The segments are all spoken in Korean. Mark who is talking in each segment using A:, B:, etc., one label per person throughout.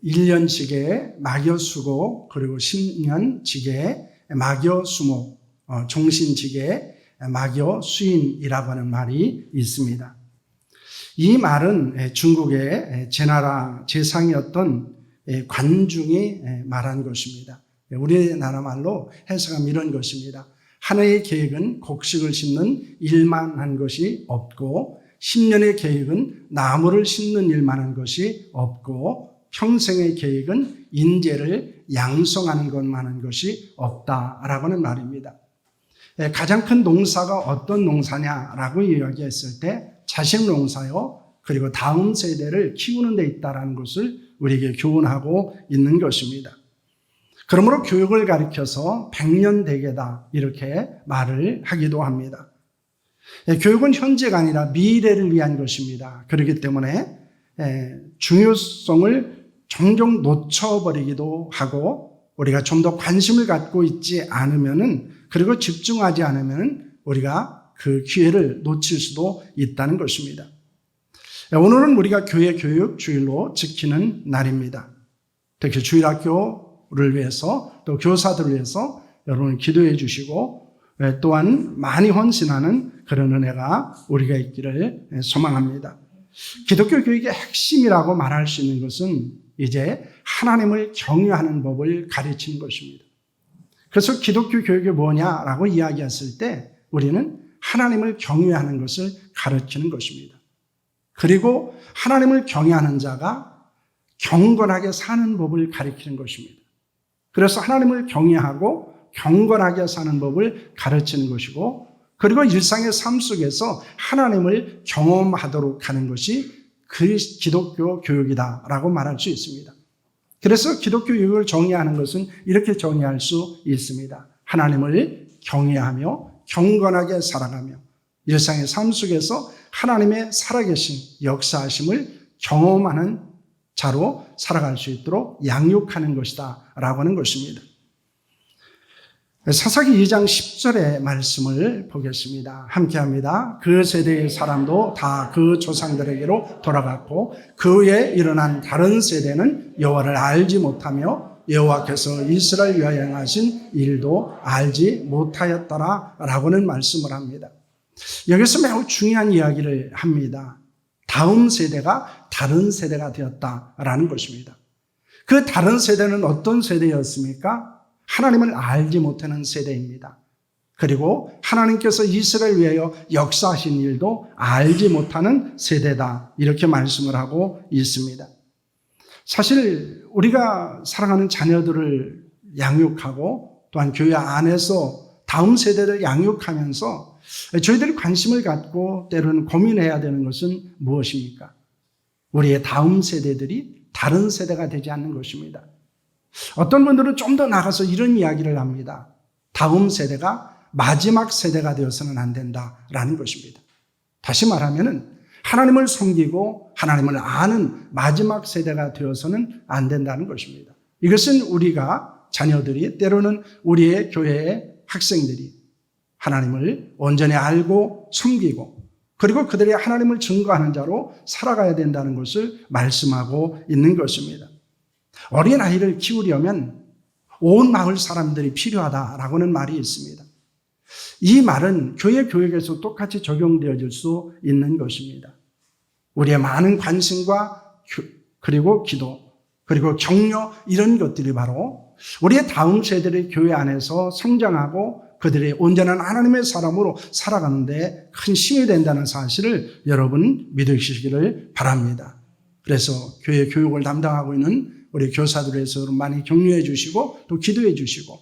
A: 1년 지계 막여 수고, 그리고 10년 지계 막여 수목, 종신 지계 막여 수인이라고 하는 말이 있습니다. 이 말은 중국의 제나라 제상이었던 관중이 말한 것입니다. 우리나라 말로 해석하면 이런 것입니다. 하나의 계획은 곡식을 심는 일만 한 것이 없고 10년의 계획은 나무를 심는 일만 한 것이 없고 평생의 계획은 인재를 양성하는 것만 한 것이 없다라고 하는 말입니다. 가장 큰 농사가 어떤 농사냐라고 이야기했을 때 자식 농사요, 그리고 다음 세대를 키우는 데 있다는 것을 우리에게 교훈하고 있는 것입니다. 그러므로 교육을 가리켜서 100년 대계다 이렇게 말을 하기도 합니다. 교육은 현재가 아니라 미래를 위한 것입니다. 그렇기 때문에 중요성을 종종 놓쳐버리기도 하고 우리가 좀 더 관심을 갖고 있지 않으면은, 그리고 집중하지 않으면 우리가 그 기회를 놓칠 수도 있다는 것입니다. 오늘은 우리가 교회 교육 주일로 지키는 날입니다. 특히 주일학교를 위해서 또 교사들을 위해서 여러분 기도해 주시고 또한 많이 헌신하는 그런 은혜가 우리가 있기를 소망합니다. 기독교 교육의 핵심이라고 말할 수 있는 것은 이제 하나님을 경외하는 법을 가르치는 것입니다. 그래서 기독교 교육이 뭐냐라고 이야기했을 때 우리는 하나님을 경외하는 것을 가르치는 것입니다. 그리고 하나님을 경외하는 자가 경건하게 사는 법을 가르치는 것입니다. 그래서 하나님을 경외하고 경건하게 사는 법을 가르치는 것이고, 그리고 일상의 삶 속에서 하나님을 경험하도록 하는 것이 그 기독교 교육이다라고 말할 수 있습니다. 그래서 기독교 교육을 정의하는 것은 이렇게 정의할 수 있습니다. 하나님을 경외하며 경건하게 살아가며 일상의 삶 속에서 하나님의 살아계신 역사하심을 경험하는 자로 살아갈 수 있도록 양육하는 것이다 라고 하는 것입니다. 사사기 2장 10절의 말씀을 보겠습니다. 함께합니다. 그 세대의 사람도 다 그 조상들에게로 돌아갔고 그 후에 일어난 다른 세대는 여호와를 알지 못하며 여호와께서 이스라엘 위하여 행하신 일도 알지 못하였더라 라고는 말씀을 합니다. 여기서 매우 중요한 이야기를 합니다. 다음 세대가 다른 세대가 되었다라는 것입니다. 그 다른 세대는 어떤 세대였습니까? 하나님을 알지 못하는 세대입니다. 그리고 하나님께서 이스라엘 위하여 역사하신 일도 알지 못하는 세대다 이렇게 말씀을 하고 있습니다. 사실 우리가 사랑하는 자녀들을 양육하고 또한 교회 안에서 다음 세대를 양육하면서 저희들이 관심을 갖고 때로는 고민해야 되는 것은 무엇입니까? 우리의 다음 세대들이 다른 세대가 되지 않는 것입니다. 어떤 분들은 좀 더 나가서 이런 이야기를 합니다. 다음 세대가 마지막 세대가 되어서는 안 된다라는 것입니다. 다시 말하면은 하나님을 섬기고 하나님을 아는 마지막 세대가 되어서는 안 된다는 것입니다. 이것은 우리가 자녀들이 때로는 우리의 교회의 학생들이 하나님을 온전히 알고 섬기고 그리고 그들이 하나님을 증거하는 자로 살아가야 된다는 것을 말씀하고 있는 것입니다. 어린아이를 키우려면 온 마을 사람들이 필요하다라고는 말이 있습니다. 이 말은 교회 교육에서 똑같이 적용되어질 수 있는 것입니다. 우리의 많은 관심과 그리고 기도 그리고 격려 이런 것들이 바로 우리의 다음 세대의 교회 안에서 성장하고 그들이 온전한 하나님의 사람으로 살아가는데 큰 힘이 된다는 사실을 여러분 믿으시기를 바랍니다. 그래서 교회 교육을 담당하고 있는 우리 교사들을 위해서 많이 격려해 주시고 또 기도해 주시고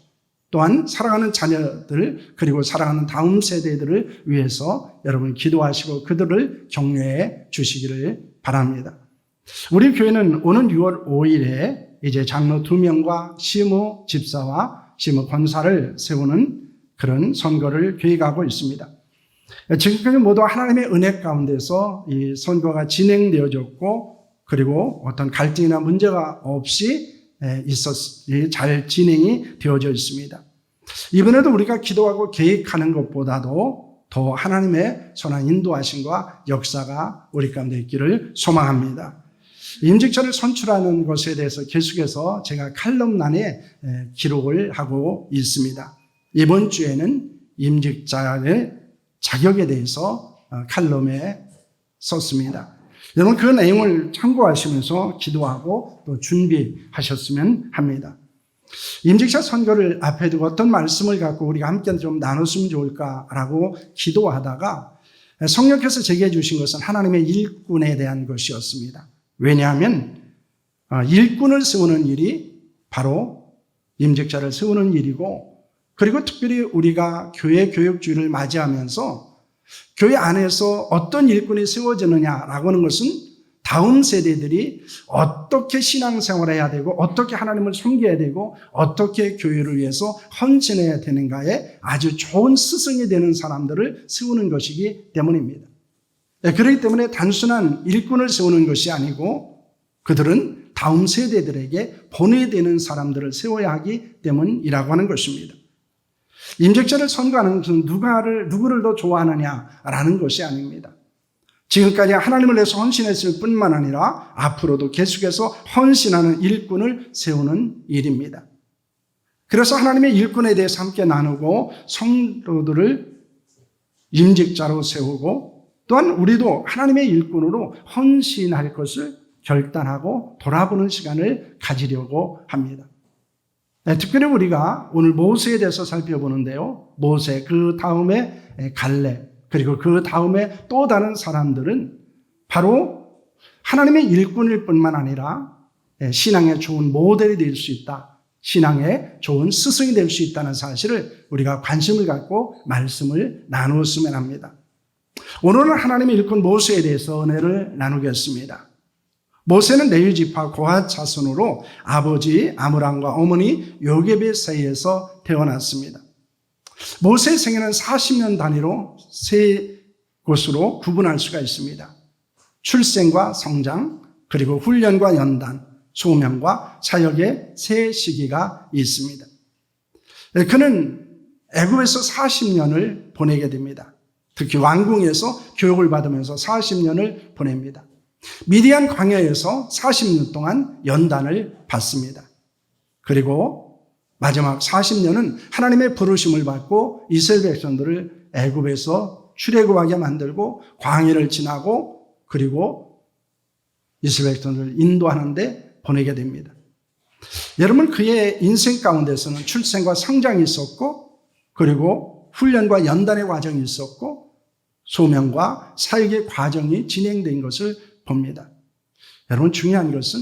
A: 또한 사랑하는 자녀들 그리고 사랑하는 다음 세대들을 위해서 여러분 기도하시고 그들을 격려해 주시기를 바랍니다. 우리 교회는 오는 6월 5일에 이제 장로 2명과 시무 집사와 시무 권사를 세우는 그런 선거를 계획하고 있습니다. 지금까지 모두 하나님의 은혜 가운데서 이 선거가 진행되어졌고 그리고 어떤 갈등이나 문제가 없이 잘 진행이 되어져 있습니다. 이번에도 우리가 기도하고 계획하는 것보다도 더 하나님의 선한 인도하심과 역사가 우리 가운데 있기를 소망합니다. 임직자를 선출하는 것에 대해서 계속해서 제가 칼럼란에 기록을 하고 있습니다. 이번 주에는 임직자의 자격에 대해서 칼럼에 썼습니다. 여러분 그 내용을 참고하시면서 기도하고 또 준비하셨으면 합니다. 임직자 선거를 앞에 두고 어떤 말씀을 갖고 우리가 함께 좀 나눴으면 좋을까라고 기도하다가 성령께서 제게 주신 것은 하나님의 일꾼에 대한 것이었습니다. 왜냐하면 일꾼을 세우는 일이 바로 임직자를 세우는 일이고, 그리고 특별히 우리가 교회 교육주의를 맞이하면서 교회 안에서 어떤 일꾼이 세워지느냐라고 하는 것은 다음 세대들이 어떻게 신앙생활을 해야 되고 어떻게 하나님을 섬겨야 되고 어떻게 교회를 위해서 헌신해야 되는가에 아주 좋은 스승이 되는 사람들을 세우는 것이기 때문입니다. 그렇기 때문에 단순한 일꾼을 세우는 것이 아니고 그들은 다음 세대들에게 본이 되는 사람들을 세워야 하기 때문이라고 하는 것입니다. 임직자를 선거하는 것은 누구를 더 좋아하느냐라는 것이 아닙니다. 지금까지 하나님을 위해서 헌신했을 뿐만 아니라 앞으로도 계속해서 헌신하는 일꾼을 세우는 일입니다. 그래서 하나님의 일꾼에 대해서 함께 나누고 성도들을 임직자로 세우고 또한 우리도 하나님의 일꾼으로 헌신할 것을 결단하고 돌아보는 시간을 가지려고 합니다. 특별히 우리가 오늘 모세에 대해서 살펴보는데요. 모세, 그 다음에 갈렙, 그리고 그 다음에 또 다른 사람들은 바로 하나님의 일꾼일 뿐만 아니라 신앙의 좋은 모델이 될 수 있다. 신앙의 좋은 스승이 될 수 있다는 사실을 우리가 관심을 갖고 말씀을 나누었으면 합니다. 오늘은 하나님의 일꾼 모세에 대해서 은혜를 나누겠습니다. 모세는 레위 지파 고핫 자손으로 아버지 아므람과 어머니 요게벳 사이에서 태어났습니다. 모세의 생애는 40년 단위로 세 곳으로 구분할 수가 있습니다. 출생과 성장, 그리고 훈련과 연단, 소명과 사역의 세 시기가 있습니다. 그는 애굽에서 40년을 보내게 됩니다. 특히 왕궁에서 교육을 받으면서 40년을 보냅니다. 미디안 광야에서 40년 동안 연단을 받습니다. 그리고 마지막 40년은 하나님의 부르심을 받고 이스라엘 백성들을 애굽에서 출애굽하게 만들고 광야를 지나고 그리고 이스라엘 백성들을 인도하는 데 보내게 됩니다. 여러분 그의 인생 가운데서는 출생과 성장이 있었고 그리고 훈련과 연단의 과정이 있었고 소명과 사역의 과정이 진행된 것을 봅니다. 여러분 중요한 것은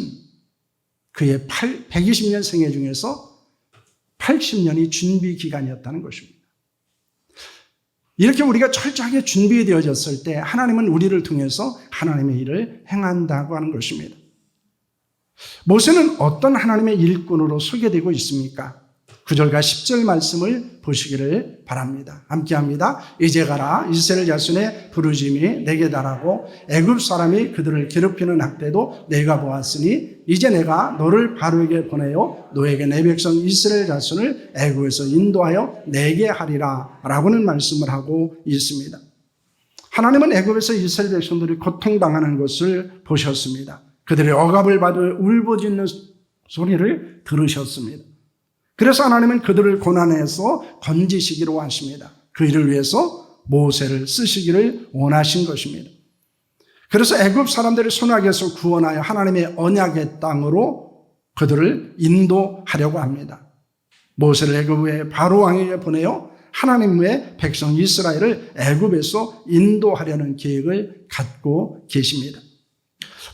A: 그의 120년 생애 중에서 80년이 준비 기간이었다는 것입니다. 이렇게 우리가 철저하게 준비되어졌을 때 하나님은 우리를 통해서 하나님의 일을 행한다고 하는 것입니다. 모세는 어떤 하나님의 일꾼으로 소개되고 있습니까? 9절과 10절 말씀을 보시기를 바랍니다. 함께합니다. 이제 가라 이스라엘 자손의 부르심이 내게 달하고 애굽 사람이 그들을 괴롭히는 학대도 내가 보았으니 이제 내가 너를 바로에게 보내어 너에게 내 백성 이스라엘 자손을 애굽에서 인도하여 내게 하리라 라고는 말씀을 하고 있습니다. 하나님은 애굽에서 이스라엘 백성들이 고통당하는 것을 보셨습니다. 그들의 억압을 받아 울부짖는 소리를 들으셨습니다. 그래서 하나님은 그들을 고난에서 건지시기로 하십니다. 그 일을 위해서 모세를 쓰시기를 원하신 것입니다. 그래서 애굽 사람들을 손아귀에서 구원하여 하나님의 언약의 땅으로 그들을 인도하려고 합니다. 모세를 애굽의 바로 왕에게 보내어 하나님의 백성 이스라엘을 애굽에서 인도하려는 계획을 갖고 계십니다.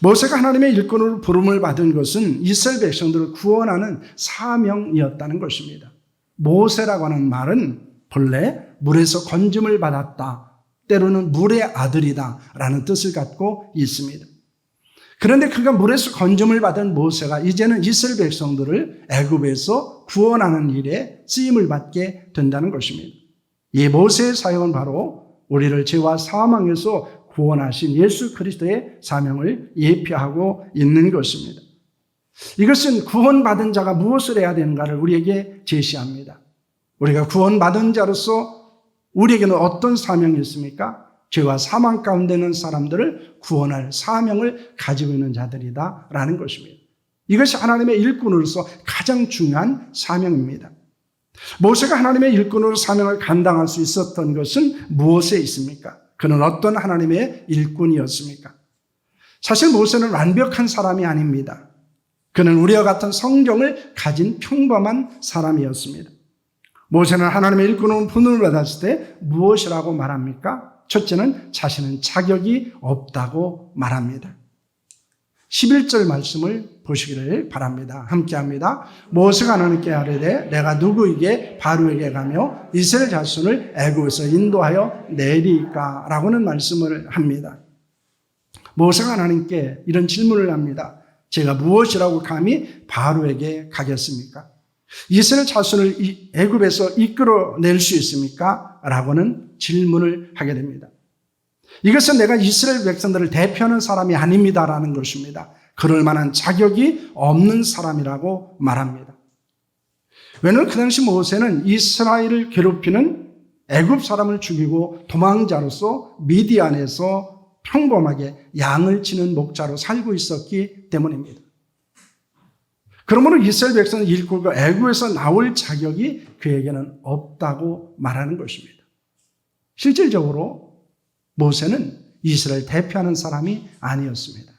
A: 모세가 하나님의 일꾼으로 부름을 받은 것은 이스라엘 백성들을 구원하는 사명이었다는 것입니다. 모세라고 하는 말은 본래 물에서 건짐을 받았다, 때로는 물의 아들이다 라는 뜻을 갖고 있습니다. 그런데 그가 물에서 건짐을 받은 모세가 이제는 이스라엘 백성들을 애굽에서 구원하는 일에 쓰임을 받게 된다는 것입니다. 이 모세의 사역은 바로 우리를 죄와 사망에서 구원하신 예수 그리스도의 사명을 예표하고 있는 것입니다. 이것은 구원받은 자가 무엇을 해야 되는가를 우리에게 제시합니다. 우리가 구원받은 자로서 우리에게는 어떤 사명이 있습니까? 죄와 사망 가운데 있는 사람들을 구원할 사명을 가지고 있는 자들이다라는 것입니다. 이것이 하나님의 일꾼으로서 가장 중요한 사명입니다. 모세가 하나님의 일꾼으로 사명을 감당할 수 있었던 것은 무엇에 있습니까? 그는 어떤 하나님의 일꾼이었습니까? 사실 모세는 완벽한 사람이 아닙니다. 그는 우리와 같은 성경을 가진 평범한 사람이었습니다. 모세는 하나님의 일꾼으로 부름을 받았을 때 무엇이라고 말합니까? 첫째는 자신은 자격이 없다고 말합니다. 11절 말씀을 보시기를 바랍니다. 함께합니다. 모세가 하나님께 아뢰되 내가 누구에게 바로에게 가며 이스라엘 자손을 애굽에서 인도하여 내리까? 라고는 말씀을 합니다. 모세가 하나님께 이런 질문을 합니다. 제가 무엇이라고 감히 바로에게 가겠습니까? 이스라엘 자손을 애굽에서 이끌어낼 수 있습니까? 라고는 질문을 하게 됩니다. 이것은 내가 이스라엘 백성들을 대표하는 사람이 아닙니다라는 것입니다. 그럴 만한 자격이 없는 사람이라고 말합니다. 왜냐하면 그 당시 모세는 이스라엘을 괴롭히는 애굽 사람을 죽이고 도망자로서 미디안에서 평범하게 양을 치는 목자로 살고 있었기 때문입니다. 그러므로 이스라엘 백성을 이끌고 애굽에서 나올 자격이 그에게는 없다고 말하는 것입니다. 실질적으로 모세는 이스라엘 대표하는 사람이 아니었습니다.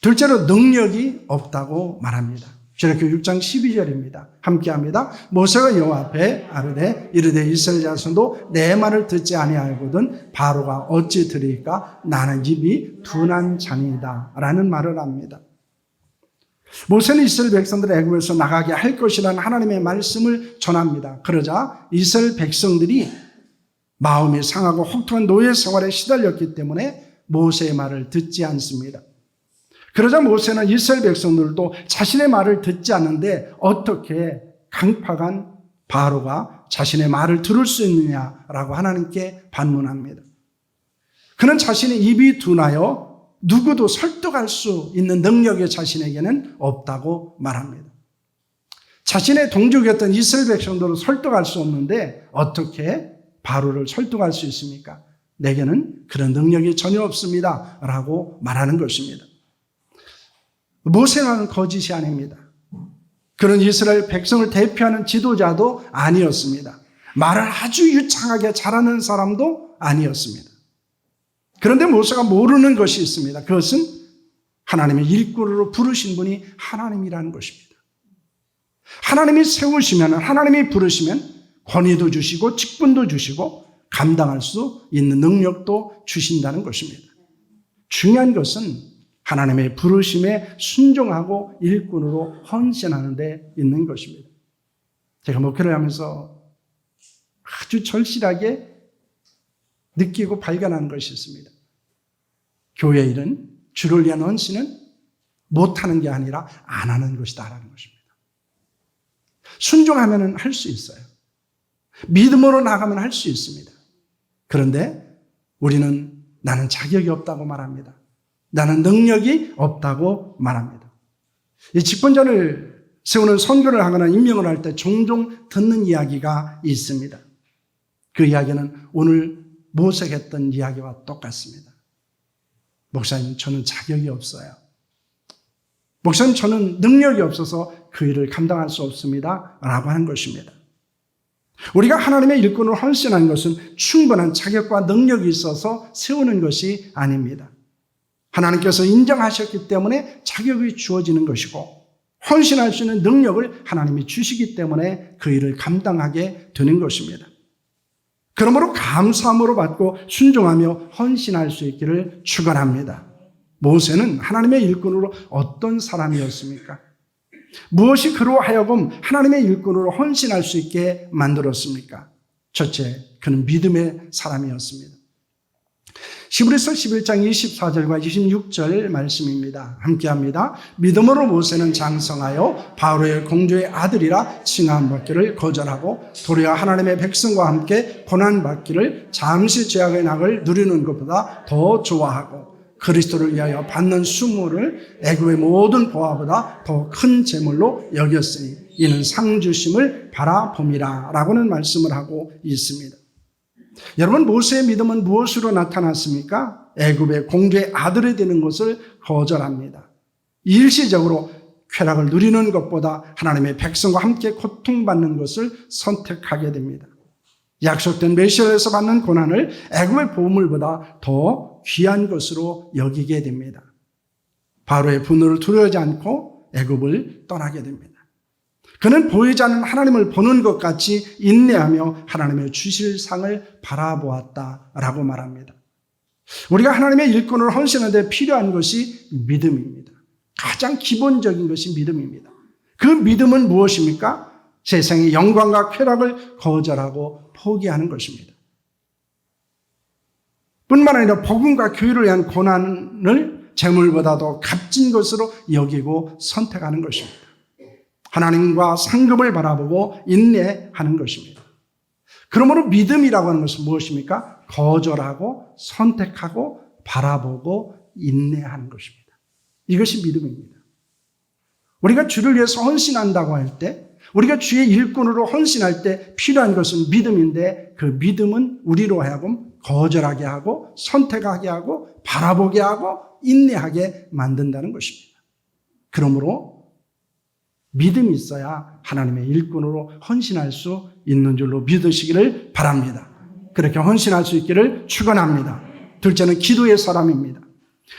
A: 둘째로 능력이 없다고 말합니다. 출애굽기 6장 12절입니다. 함께합니다. 모세가 여호와 앞에 아뢰되 이르되 이스라엘 자손도 내 말을 듣지 아니하거든 바로가 어찌 들으리까? 나는 입이 둔한 자니이다 라는 말을 합니다. 모세는 이스라엘 백성들을 애굽에서 나가게 할 것이라는 하나님의 말씀을 전합니다. 그러자 이스라엘 백성들이 마음이 상하고 혹독한 노예 생활에 시달렸기 때문에 모세의 말을 듣지 않습니다. 그러자 모세는 이스라엘 백성들도 자신의 말을 듣지 않는데 어떻게 강팍한 바로가 자신의 말을 들을 수 있느냐라고 하나님께 반문합니다. 그는 자신의 입이 둔하여 누구도 설득할 수 있는 능력이 자신에게는 없다고 말합니다. 자신의 동족이었던 이스라엘 백성들을 설득할 수 없는데 어떻게 바로를 설득할 수 있습니까? 내게는 그런 능력이 전혀 없습니다 라고 말하는 것입니다. 모세는 거짓이 아닙니다. 그는 이스라엘 백성을 대표하는 지도자도 아니었습니다. 말을 아주 유창하게 잘하는 사람도 아니었습니다. 그런데 모세가 모르는 것이 있습니다. 그것은 하나님의 일꾼으로 부르신 분이 하나님이라는 것입니다. 하나님이 세우시면, 하나님이 부르시면 권위도 주시고 직분도 주시고 감당할 수 있는 능력도 주신다는 것입니다. 중요한 것은 하나님의 부르심에 순종하고 일꾼으로 헌신하는 데 있는 것입니다. 제가 목회를 하면서 아주 절실하게 느끼고 발견한 것이 있습니다. 교회 일은 주를 위한 헌신은 못하는 게 아니라 안 하는 것이다라는 것입니다. 순종하면 할 수 있어요. 믿음으로 나가면 할 수 있습니다. 그런데 우리는 나는 자격이 없다고 말합니다. 나는 능력이 없다고 말합니다. 이 집권자를 세우는 선교를 하거나 임명을 할 때 종종 듣는 이야기가 있습니다. 그 이야기는 오늘 모세가 했던 이야기와 똑같습니다. 목사님, 저는 자격이 없어요. 목사님, 저는 능력이 없어서 그 일을 감당할 수 없습니다 라고 하는 것입니다. 우리가 하나님의 일꾼으로 헌신하는 것은 충분한 자격과 능력이 있어서 세우는 것이 아닙니다. 하나님께서 인정하셨기 때문에 자격이 주어지는 것이고 헌신할 수 있는 능력을 하나님이 주시기 때문에 그 일을 감당하게 되는 것입니다. 그러므로 감사함으로 받고 순종하며 헌신할 수 있기를 축원합니다. 모세는 하나님의 일꾼으로 어떤 사람이었습니까? 무엇이 그로 하여금 하나님의 일꾼으로 헌신할 수 있게 만들었습니까? 첫째, 그는 믿음의 사람이었습니다. 히브리서 11장 24절과 26절 말씀입니다. 함께합니다. 믿음으로 모세는 장성하여 바로의 공주의 아들이라 칭함받기를 거절하고 도리어 하나님의 백성과 함께 고난받기를 잠시 죄악의 낙을 누리는 것보다 더 좋아하고 그리스도를 위하여 받는 수모를 애굽의 모든 보화보다 더 큰 재물로 여겼으니 이는 상 주심을 바라봄이라 라고는 말씀을 하고 있습니다. 여러분, 모세의 믿음은 무엇으로 나타났습니까? 애굽의 공주의 아들이 되는 것을 거절합니다. 일시적으로 쾌락을 누리는 것보다 하나님의 백성과 함께 고통받는 것을 선택하게 됩니다. 약속된 메시아에서 받는 고난을 애굽의 보물보다 더 귀한 것으로 여기게 됩니다. 바로의 분노를 두려워하지 않고 애굽을 떠나게 됩니다. 그는 보이지 않는 하나님을 보는 것 같이 인내하며 하나님의 주실 상을 바라보았다라고 말합니다. 우리가 하나님의 일꾼을 헌신하는 데 필요한 것이 믿음입니다. 가장 기본적인 것이 믿음입니다. 그 믿음은 무엇입니까? 세상의 영광과 쾌락을 거절하고 포기하는 것입니다. 뿐만 아니라 복음과 교회를 위한 고난을 재물보다도 값진 것으로 여기고 선택하는 것입니다. 하나님과 상급을 바라보고 인내하는 것입니다. 그러므로 믿음이라고 하는 것은 무엇입니까? 거절하고 선택하고 바라보고 인내하는 것입니다. 이것이 믿음입니다. 우리가 주를 위해서 헌신한다고 할 때, 우리가 주의 일꾼으로 헌신할 때 필요한 것은 믿음인데, 그 믿음은 우리로 하여금 거절하게 하고 선택하게 하고 바라보게 하고 인내하게 만든다는 것입니다. 그러므로 믿음이 있어야 하나님의 일꾼으로 헌신할 수 있는 줄로 믿으시기를 바랍니다. 그렇게 헌신할 수 있기를 축원합니다. 둘째는 기도의 사람입니다.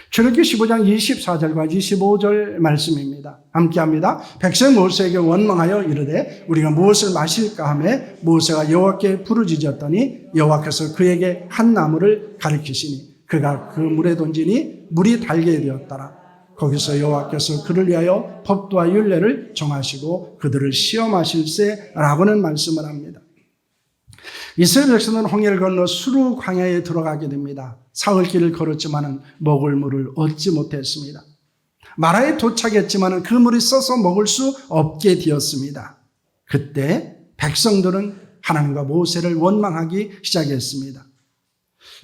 A: 출애굽기 15장 24절과 25절 말씀입니다. 함께합니다. 백성 모세에게 원망하여 이르되 우리가 무엇을 마실까 하며 모세가 여호와께 부르짖었더니 여호와께서 그에게 한 나무를 가리키시니 그가 그 물에 던지니 물이 달게 되었더라. 거기서 여호와께서 그를 위하여 법도와 율례를 정하시고 그들을 시험하실세라고는 말씀을 합니다. 이스라엘 백성은 홍해를 건너 수르 광야에 들어가게 됩니다. 사흘길을 걸었지만 먹을 물을 얻지 못했습니다. 마라에 도착했지만 그 물이 써서 먹을 수 없게 되었습니다. 그때 백성들은 하나님과 모세를 원망하기 시작했습니다.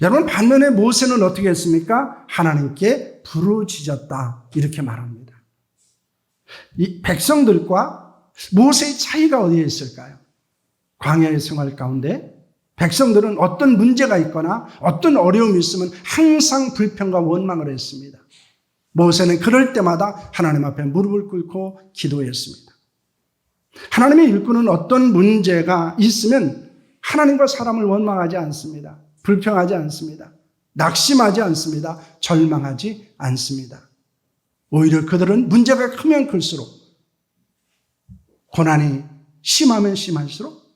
A: 여러분, 반면에 모세는 어떻게 했습니까? 하나님께 부르짖었다 이렇게 말합니다. 이 백성들과 모세의 차이가 어디에 있을까요? 광야의 생활 가운데 백성들은 어떤 문제가 있거나 어떤 어려움이 있으면 항상 불평과 원망을 했습니다. 모세는 그럴 때마다 하나님 앞에 무릎을 꿇고 기도했습니다. 하나님의 일꾼은 어떤 문제가 있으면 하나님과 사람을 원망하지 않습니다. 불평하지 않습니다. 낙심하지 않습니다. 절망하지 않습니다. 오히려 그들은 문제가 크면 클수록, 고난이 심하면 심할수록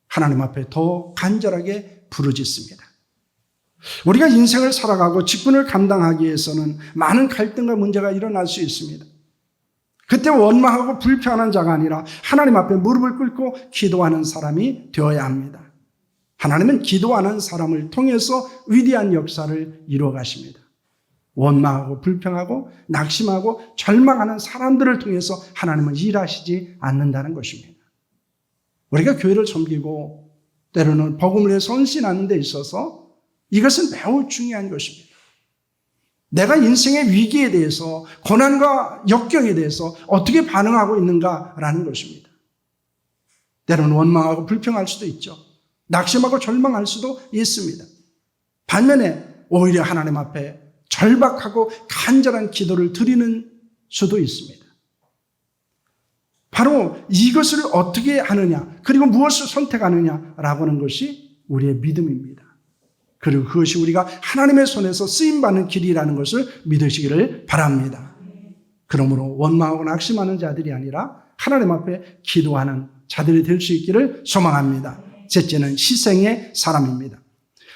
A: 하나님 앞에 더 간절하게 부르짖습니다. 우리가 인생을 살아가고 직분을 감당하기 위해서는 많은 갈등과 문제가 일어날 수 있습니다. 그때 원망하고 불평하는 자가 아니라 하나님 앞에 무릎을 꿇고 기도하는 사람이 되어야 합니다. 하나님은 기도하는 사람을 통해서 위대한 역사를 이루어 가십니다. 원망하고 불평하고 낙심하고 절망하는 사람들을 통해서 하나님은 일하시지 않는다는 것입니다. 우리가 교회를 섬기고 때로는 복음을 위해서 헌신하는 데 있어서 이것은 매우 중요한 것입니다. 내가 인생의 위기에 대해서, 고난과 역경에 대해서 어떻게 반응하고 있는가라는 것입니다. 때로는 원망하고 불평할 수도 있죠. 낙심하고 절망할 수도 있습니다. 반면에 오히려 하나님 앞에 절박하고 간절한 기도를 드리는 수도 있습니다. 바로 이것을 어떻게 하느냐, 그리고 무엇을 선택하느냐라고 하는 것이 우리의 믿음입니다. 그리고 그것이 우리가 하나님의 손에서 쓰임받는 길이라는 것을 믿으시기를 바랍니다. 그러므로 원망하고 낙심하는 자들이 아니라 하나님 앞에 기도하는 자들이 될 수 있기를 소망합니다. 셋째는 희생의 사람입니다.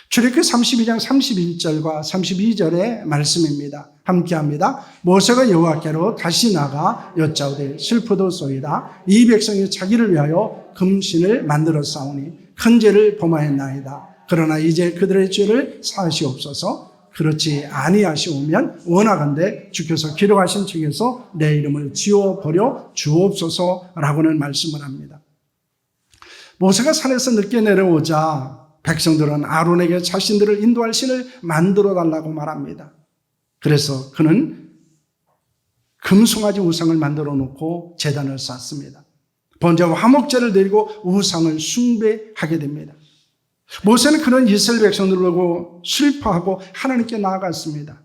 A: 출애굽기 32장 31절과 32절의 말씀입니다. 함께합니다. 모세가 여호와께로 다시 나가 여짜오되 슬프도소이다. 이 백성이 자기를 위하여 금신을 만들어 싸우니 큰 죄를 범하였나이다. 그러나 이제 그들의 죄를 사하시옵소서. 그렇지 아니하시오면 원하건대 주께서 기록하신 책에서 내 이름을 지워버려 주옵소서라고는 말씀을 합니다. 모세가 산에서 늦게 내려오자 백성들은 아론에게 자신들을 인도할 신을 만들어 달라고 말합니다. 그래서 그는 금송아지 우상을 만들어 놓고 제단을 쌓습니다. 번제와 화목제를 드리고 우상을 숭배하게 됩니다. 모세는 그런 이스라엘 백성들을 보고 슬퍼하고 하나님께 나아갔습니다.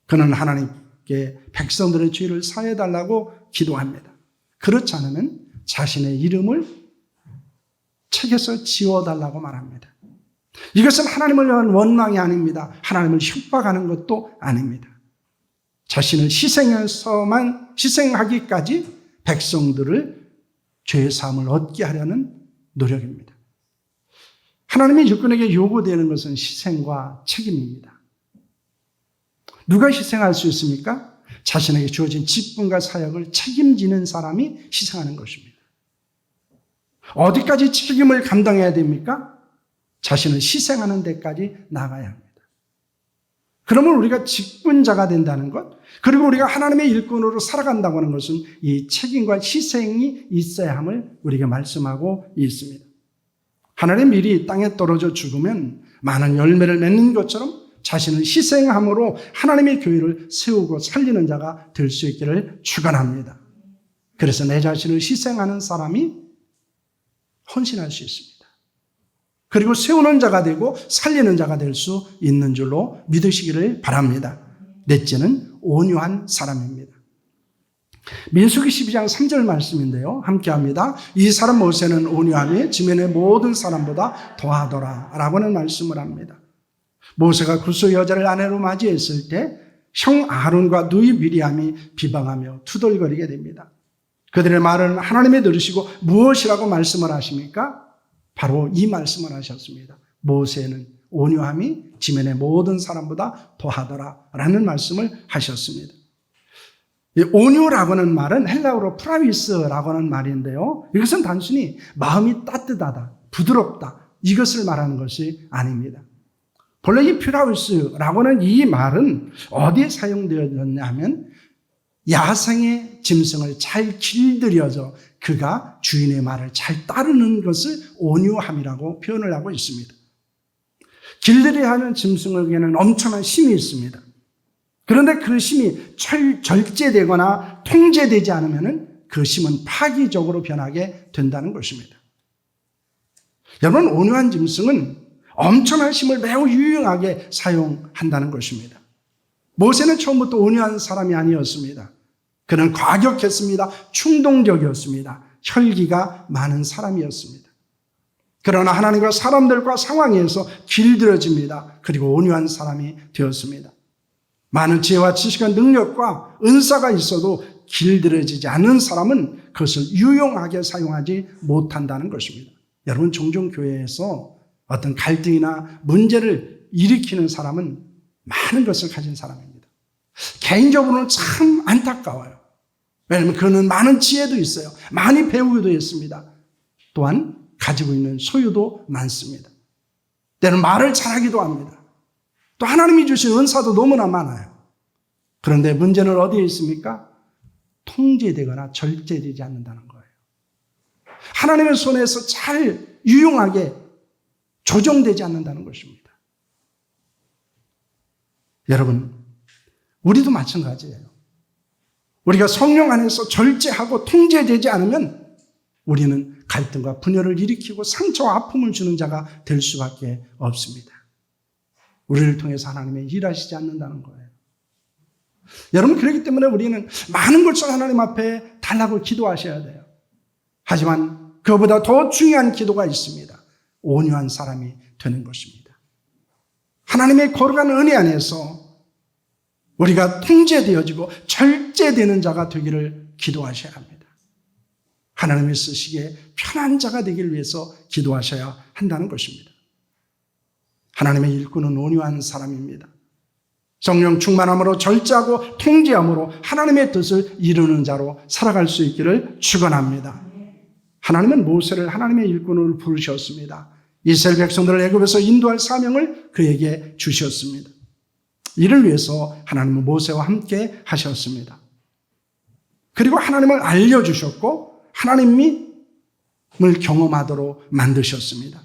A: 그는 하나님께 백성들의 죄를 사해달라고 기도합니다. 그렇지 않으면 자신의 이름을 책에서 지워달라고 말합니다. 이것은 하나님을 위한 원망이 아닙니다. 하나님을 협박하는 것도 아닙니다. 자신을 희생하기까지 백성들을 죄사함을 얻게 하려는 노력입니다. 하나님의 일꾼에게 요구되는 것은 희생과 책임입니다. 누가 희생할 수 있습니까? 자신에게 주어진 직분과 사역을 책임지는 사람이 희생하는 것입니다. 어디까지 책임을 감당해야 됩니까? 자신을 희생하는 데까지 나가야 합니다. 그러면 우리가 직분자가 된다는 것, 그리고 우리가 하나님의 일꾼으로 살아간다고 하는 것은 이 책임과 희생이 있어야 함을 우리에게 말씀하고 있습니다. 하나님의 밀이 땅에 떨어져 죽으면 많은 열매를 맺는 것처럼 자신을 희생함으로 하나님의 교회를 세우고 살리는 자가 될 수 있기를 축원합니다. 그래서 내 자신을 희생하는 사람이 헌신할 수 있습니다. 그리고 세우는 자가 되고 살리는 자가 될 수 있는 줄로 믿으시기를 바랍니다. 넷째는 온유한 사람입니다. 민수기 12장 3절 말씀인데요. 함께합니다. 이 사람 모세는 온유함이 지면의 모든 사람보다 더하더라 라고 하는 말씀을 합니다. 모세가 구스 여자를 아내로 맞이했을 때 형 아론과 누이 미리암이 비방하며 투덜거리게 됩니다. 그들의 말은 하나님이 들으시고 무엇이라고 말씀을 하십니까? 바로 이 말씀을 하셨습니다. 모세는 온유함이 지면의 모든 사람보다 더하더라 라는 말씀을 하셨습니다. 온유라고 하는 말은 헬라어로 프라비스라고 하는 말인데요. 이것은 단순히 마음이 따뜻하다, 부드럽다 이것을 말하는 것이 아닙니다. 본래 이 프라비스라고 하는 이 말은 어디에 사용되었냐 하면 야생의 짐승을 잘 길들여서 그가 주인의 말을 잘 따르는 것을 온유함이라고 표현을 하고 있습니다. 길들여야 하는 짐승에게는 엄청난 힘이 있습니다. 그런데 그 힘이 절제되거나 통제되지 않으면 그 힘은 파기적으로 변하게 된다는 것입니다. 여러분, 온유한 짐승은 엄청난 힘을 매우 유용하게 사용한다는 것입니다. 모세는 처음부터 온유한 사람이 아니었습니다. 그는 과격했습니다. 충동적이었습니다. 혈기가 많은 사람이었습니다. 그러나 하나님과 사람들과 상황에서 길들여집니다. 그리고 온유한 사람이 되었습니다. 많은 지혜와 지식과 능력과 은사가 있어도 길들여지지 않는 사람은 그것을 유용하게 사용하지 못한다는 것입니다. 여러분, 종종 교회에서 어떤 갈등이나 문제를 일으키는 사람은 많은 것을 가진 사람입니다. 개인적으로는 참 안타까워요. 왜냐하면 그는 많은 지혜도 있어요. 많이 배우기도 했습니다. 또한 가지고 있는 소유도 많습니다. 때로는 말을 잘하기도 합니다. 또 하나님이 주신 은사도 너무나 많아요. 그런데 문제는 어디에 있습니까? 통제되거나 절제되지 않는다는 거예요. 하나님의 손에서 잘 유용하게 조정되지 않는다는 것입니다. 여러분, 우리도 마찬가지예요. 우리가 성령 안에서 절제하고 통제되지 않으면 우리는 갈등과 분열을 일으키고 상처와 아픔을 주는 자가 될 수밖에 없습니다. 우리를 통해서 하나님이 일하시지 않는다는 거예요. 여러분, 그렇기 때문에 우리는 많은 것을 하나님 앞에 달라고 기도하셔야 돼요. 하지만 그보다 더 중요한 기도가 있습니다. 온유한 사람이 되는 것입니다. 하나님의 거룩한 은혜 안에서 우리가 통제되어지고 절제되는 자가 되기를 기도하셔야 합니다. 하나님이 쓰시기에 편한 자가 되기를 위해서 기도하셔야 한다는 것입니다. 하나님의 일꾼은 온유한 사람입니다. 성령 충만함으로 절제하고 통제함으로 하나님의 뜻을 이루는 자로 살아갈 수 있기를 축원합니다. 하나님은 모세를 하나님의 일꾼으로 부르셨습니다. 이스라엘 백성들을 애굽에서 인도할 사명을 그에게 주셨습니다. 이를 위해서 하나님은 모세와 함께 하셨습니다. 그리고 하나님을 알려주셨고 하나님을 경험하도록 만드셨습니다.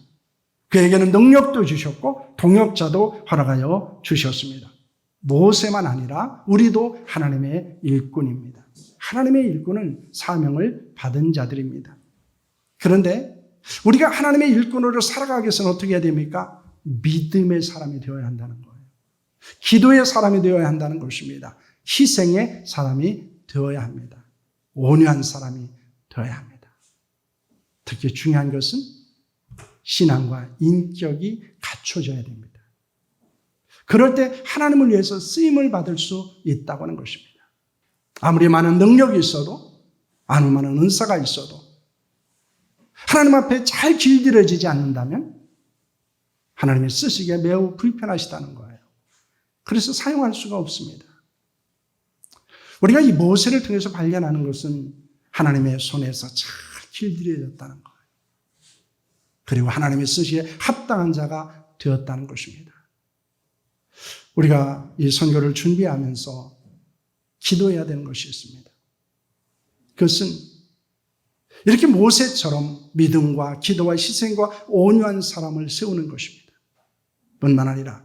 A: 그에게는 능력도 주셨고 동역자도 허락하여 주셨습니다. 모세만 아니라 우리도 하나님의 일꾼입니다. 하나님의 일꾼은 사명을 받은 자들입니다. 그런데 우리가 하나님의 일꾼으로 살아가기 위해서는 어떻게 해야 됩니까? 믿음의 사람이 되어야 한다는 거예요. 기도의 사람이 되어야 한다는 것입니다. 희생의 사람이 되어야 합니다. 온유한 사람이 되어야 합니다. 특히 중요한 것은 신앙과 인격이 갖춰져야 됩니다. 그럴 때 하나님을 위해서 쓰임을 받을 수 있다고 하는 것입니다. 아무리 많은 능력이 있어도, 아무리 많은 은사가 있어도 하나님 앞에 잘 길들여지지 않는다면 하나님이 쓰시기에 매우 불편하시다는 거예요. 그래서 사용할 수가 없습니다. 우리가 이 모세를 통해서 발견하는 것은 하나님의 손에서 잘 길들여졌다는 거예요. 그리고 하나님이 쓰시기에 합당한 자가 되었다는 것입니다. 우리가 이 선교를 준비하면서 기도해야 되는 것이 있습니다. 그것은 이렇게 모세처럼 믿음과 기도와 희생과 온유한 사람을 세우는 것입니다. 뿐만 아니라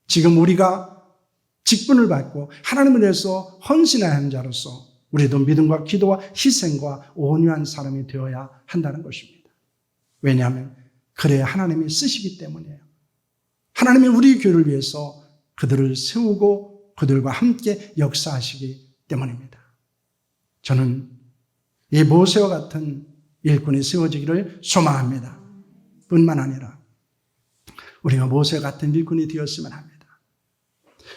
A: 지금 우리가 직분을 받고 하나님을 위해서 헌신해야 하는 자로서 우리도 믿음과 기도와 희생과 온유한 사람이 되어야 한다는 것입니다. 왜냐하면 그래야 하나님이 쓰시기 때문이에요. 하나님이 우리 교회를 위해서 그들을 세우고 그들과 함께 역사하시기 때문입니다. 저는 이 모세와 같은 일꾼이 세워지기를 소망합니다. 뿐만 아니라 우리가 모세 같은 일꾼이 되었으면 합니다.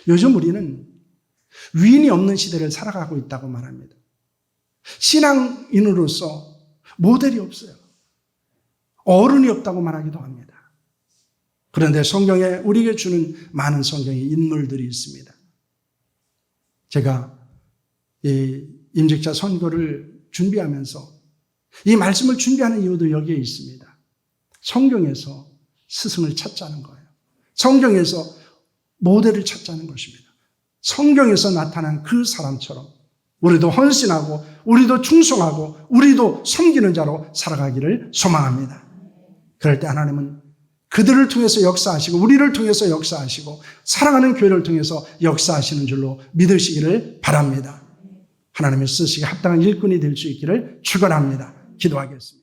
A: 요즘 우리는 위인이 없는 시대를 살아가고 있다고 말합니다. 신앙인으로서 모델이 없어요. 어른이 없다고 말하기도 합니다. 그런데 성경에 우리에게 주는 많은 성경의 인물들이 있습니다. 제가 이 임직자 선교를 준비하면서 이 말씀을 준비하는 이유도 여기에 있습니다. 성경에서 스승을 찾자는 거예요. 성경에서 모델을 찾자는 것입니다. 성경에서 나타난 그 사람처럼 우리도 헌신하고 우리도 충성하고 우리도 섬기는 자로 살아가기를 소망합니다. 그럴 때 하나님은 그들을 통해서 역사하시고 우리를 통해서 역사하시고 사랑하는 교회를 통해서 역사하시는 줄로 믿으시기를 바랍니다. 하나님의 쓰시기에 합당한 일꾼이 될 수 있기를 축원합니다. 기도하겠습니다.